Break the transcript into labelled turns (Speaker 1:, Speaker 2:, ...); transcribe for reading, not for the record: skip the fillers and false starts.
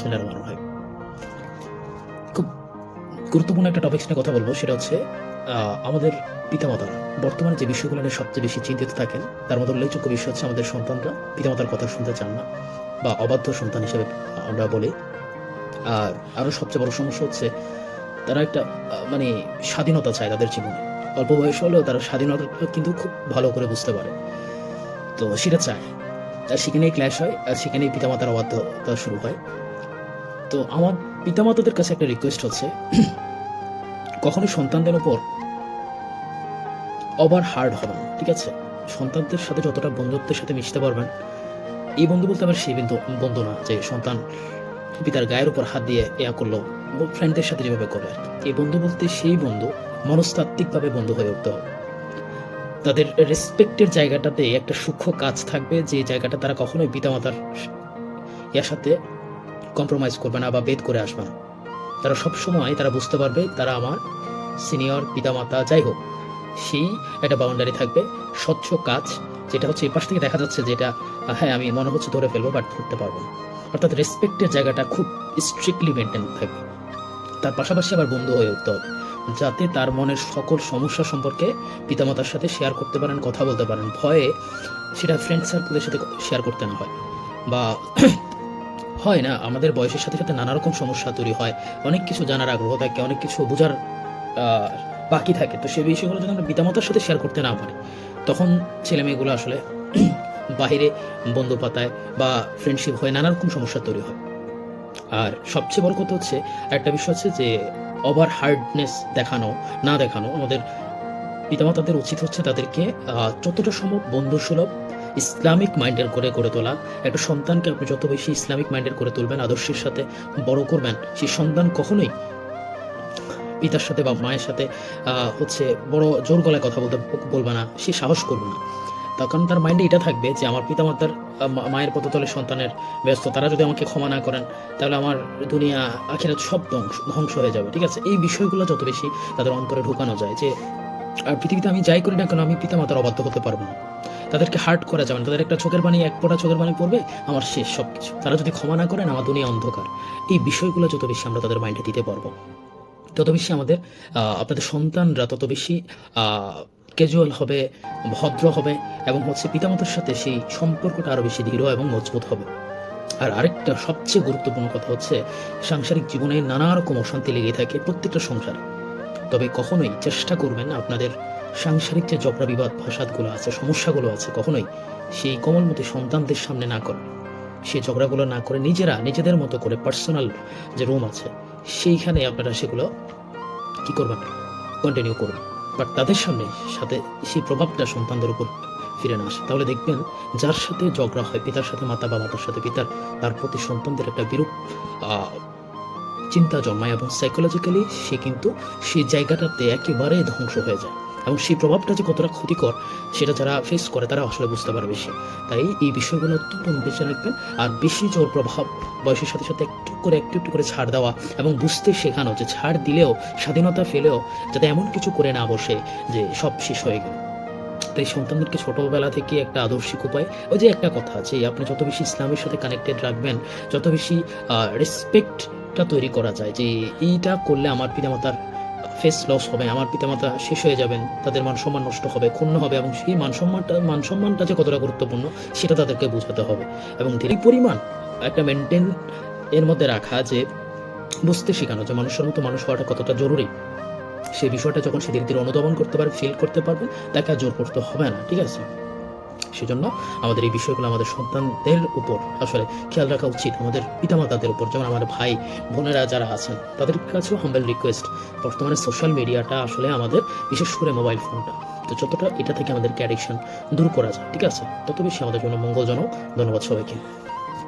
Speaker 1: বিসমিল্লাহির রহমানির রহিম। খুব গুরুত্বপূর্ণ একটা টপিকস নিয়ে কথা বলবো, সেটা হচ্ছে আমাদের পিতামাতারা বর্তমানে যে বিষয়গুলো নিয়ে সবচেয়ে বেশি চিন্তিত থাকেন, তার মধ্যে উল্লেখযোগ্য বিষয় হচ্ছে আমাদের সন্তানরা পিতামাতার কথা শুনতে চান না, বা অবাধ্য সন্তান হিসেবে আমরা বলি। আর আরও সবচেয়ে বড় সমস্যা হচ্ছে তারা একটা মানে স্বাধীনতা চায় তাদের জীবনে। অল্প বয়স হলেও তারা স্বাধীনতা কিন্তু খুব ভালো করে বুঝতে পারে, তো সেটা চায়। আর সেখানেই ক্ল্যাশ হয়, আর সেখানেই পিতামাতার অবাধ্যতা শুরু হয়। তো আমার পিতামাতাদের কাছে একটা রিকোয়েস্ট হচ্ছে, কখনোই সন্তানদের উপর ওভার হার্ড হবে না, ঠিক আছে? সন্তানদের সাথে যতটা বন্ধুত্বের সাথে মিশতে পারবেন, এই বন্ধু বলতে আবার সেই বন্ধু না যে সন্তান পিতার গায়ের উপর হাত দিয়ে করলো, ফ্রেন্ডদের সাথে যেভাবে করে আর কি। এই বন্ধু বলতে সেই বন্ধু মনস্তাত্ত্বিকভাবে বন্ধু হয়ে উঠতে হবে। তাদের রেসপেক্টের জায়গাটাতে একটা সূক্ষ্ম কাজ থাকবে, যে জায়গাটা তারা কখনোই পিতামাতার সাথে কম্প্রোমাইজ করবে না বা বেদ করে আসবে না। তারা সবসময় তারা বুঝতে পারবে তারা আমার সিনিয়র পিতামাতা, যাই হোক, সেই একটা বাউন্ডারি থাকবে, স্বচ্ছ কাজ, যেটা হচ্ছে এই পাশ থেকে দেখা যাচ্ছে যেটা হ্যাঁ আমি মনে হচ্ছে ধরে ফেলবো, বাট ধরতে পারবো না। অর্থাৎ রেসপেক্টের জায়গাটা খুব স্ট্রিক্টলি মেনটেন থাকবে। তার পাশাপাশি আবার বন্ধু হয়ে উঠতে হবে, যাতে তার মনের সকল সমস্যা সম্পর্কে পিতামাতার সাথে শেয়ার করতে পারেন, কথা বলতে পারেন, ভয়ে সেটা ফ্রেন্ড সার্কেলের সাথে শেয়ার করতে না হয়। বা হয় না, আমাদের বয়সের সাথে সাথে নানা রকম সমস্যা তৈরি হয়, অনেক কিছু জানার আগ্রহ থাকে, অনেক কিছু বোঝার বাকি থাকে। তো সেই বিষয়গুলো যদি আমরা পিতামাতার সাথে শেয়ার করতে না পারি, তখন ছেলেমেয়েগুলো আসলে বাহিরে বন্ধু পাতায় বা ফ্রেন্ডশিপ হয়ে নানা রকম সমস্যা তৈরি হয়। আর সবচেয়ে বড় কথা হচ্ছে, একটা বিষয় হচ্ছে যে ওভার হার্ডনেস দেখানো না দেখানো। আমাদের পিতামাতাদের উচিত হচ্ছে তাদেরকে যতটা সম্ভব বন্ধুসুলভ ইসলামিক মাইন্ডের করে গড়ে তোলা। একটা সন্তানকে আপনি যত বেশি ইসলামিক মাইন্ডের করে তুলবেন, আদর্শের সাথে বড় করবেন, সেই সন্তান কখনোই পিতার সাথে বা মায়ের সাথে হচ্ছে বড় জোর গলায় কথা বলবে না, সে সাহস করবে না। তার কারণ তার মাইন্ডে এটা থাকবে যে আমার পিতামাতার মায়ের পদতলে সন্তানের ব্যস্ত, তারা যদি আমাকে ক্ষমা না করেন তাহলে আমার দুনিয়া আখিরাত সব ধ্বংস হয়ে যাবে, ঠিক আছে? এই বিষয়গুলো যত বেশি তাদের অন্তরে ঢুকানো যায়, যে আর পৃথিবীতে আমি যাই করি না কেন আমি পিতামাতার অবাধ্য হতে পারবো না, তাদেরকে হার্ট করা যাবে না। তাদের একটা চোখের পানি, এক ফোঁটা চোখের পানি পড়বে, আমার শেষ সব কিছু। তারা যদি ক্ষমা না করেন আমার দুনিয়া অন্ধকার। এই বিষয়গুলো যত বেশি আমরা তাদের মাইন্ডে দিতে পারবো, তত বেশি আমাদের আপনাদের সন্তানরা তত বেশি ক্যাজুয়াল হবে, ভদ্র হবে, এবং হচ্ছে পিতামাতার সাথে সেই সম্পর্কটা আরও বেশি দৃঢ় এবং মজবুত হবে। আর আরেকটা সবচেয়ে গুরুত্বপূর্ণ কথা হচ্ছে, সাংসারিক জীবনে নানা রকম অশান্তি লেগে থাকে প্রত্যেকটা সংসারে। তবে কখনোই চেষ্টা করবেন আপনাদের সাংসারিক যে ঝগড়া বিবাদ ফাসাদগুলো আছে, সমস্যাগুলো আছে, কখনোই সেই কোমলমতি সন্তানদের সামনে না করে, সেই ঝগড়াগুলো না করে নিজেদের মতো করে পার্সোনাল যে রুম আছে সেইখানে আপনারা সেগুলো কি করবেন, কন্টিনিউ করবেন। বাট তাদের সাথে সেই প্রভাবটা সন্তানদের উপর ফিরে না আসে। তাহলে দেখবেন যার সাথে ঝগড়া হয় পিতার সাথে মাতা বা মাতার সাথে পিতার, তার প্রতি সন্তানদের একটা বিরূপ চিন্তা জন্মায়, এবং সাইকোলজিক্যালি সে কিন্তু সেই জায়গাটাতে একেবারে ধ্বংস হয়ে যায়। এবং সেই প্রভাবটা যে কতটা ক্ষতিকর সেটা যারা ফেস করে তারা আসলে বুঝতে পারে বেশি। তাই এই বিষয়গুলো অত্যন্ত বেঁচে রাখবেন। আর বেশি জোর প্রভাব বয়সের সাথে সাথে একটু একটু করে ছাড় দেওয়া, এবং বুঝতে শেখানো যে ছাড় দিলেও, স্বাধীনতা ফেলেও যাতে এমন কিছু করে না বসে যে সব শেষ হয়ে গেল। তাই সন্তানদেরকে ছোটবেলা থেকে একটা আদর্শিক উপায়, ওই যে একটা কথা আছে, আপনি যত বেশি ইসলামের সাথে কানেক্টেড রাখবেন, যত বেশি রেসপেক্টটা তৈরি করা যায়, যে এইটা করলে আমার পিতামাতার ফেস লস হবে, আমার পিতামাতা শেষ হয়ে যাবেন, তাদের মান সম্মান নষ্ট হবে, ক্ষুণ্ণ হবে, এবং সেই মান সম্মানটা যে কতটা গুরুত্বপূর্ণ সেটা তাদেরকে বোঝাতে হবে। এবং ধীরে পরিমাণ একটা মেনটেন এর মধ্যে রাখা, যে বুঝতে শেখানো যে মানুষের মতো মানুষ হওয়াটা কতটা জরুরি। সেই বিষয়টা যখন সে ধীরে ধীরে অনুধাবন করতে পারবে, ফিল করতে পারবে, তাকে আর জোর করতে হবে না, ঠিক আছে? সেজন্য আমাদের এই বিষয়গুলো আমাদের সন্তানদের উপর আসলে খেয়াল রাখা উচিত, আমাদের পিতামাতাদের উপর। যেমন আমার ভাই বোনেরা যারা আছেন তাদের কাছেও হাম্বল রিকোয়েস্ট, বর্তমানে সোশ্যাল মিডিয়াটা আসলে আমাদের, বিশেষ করে মোবাইল ফোনটা, তো যতটা এটা থেকে আমাদেরকে অ্যাডিকশন দূর করা যায়, ঠিক আছে, তত বেশি আমাদের জন্য মঙ্গলজনক। ধন্যবাদ সবাইকে।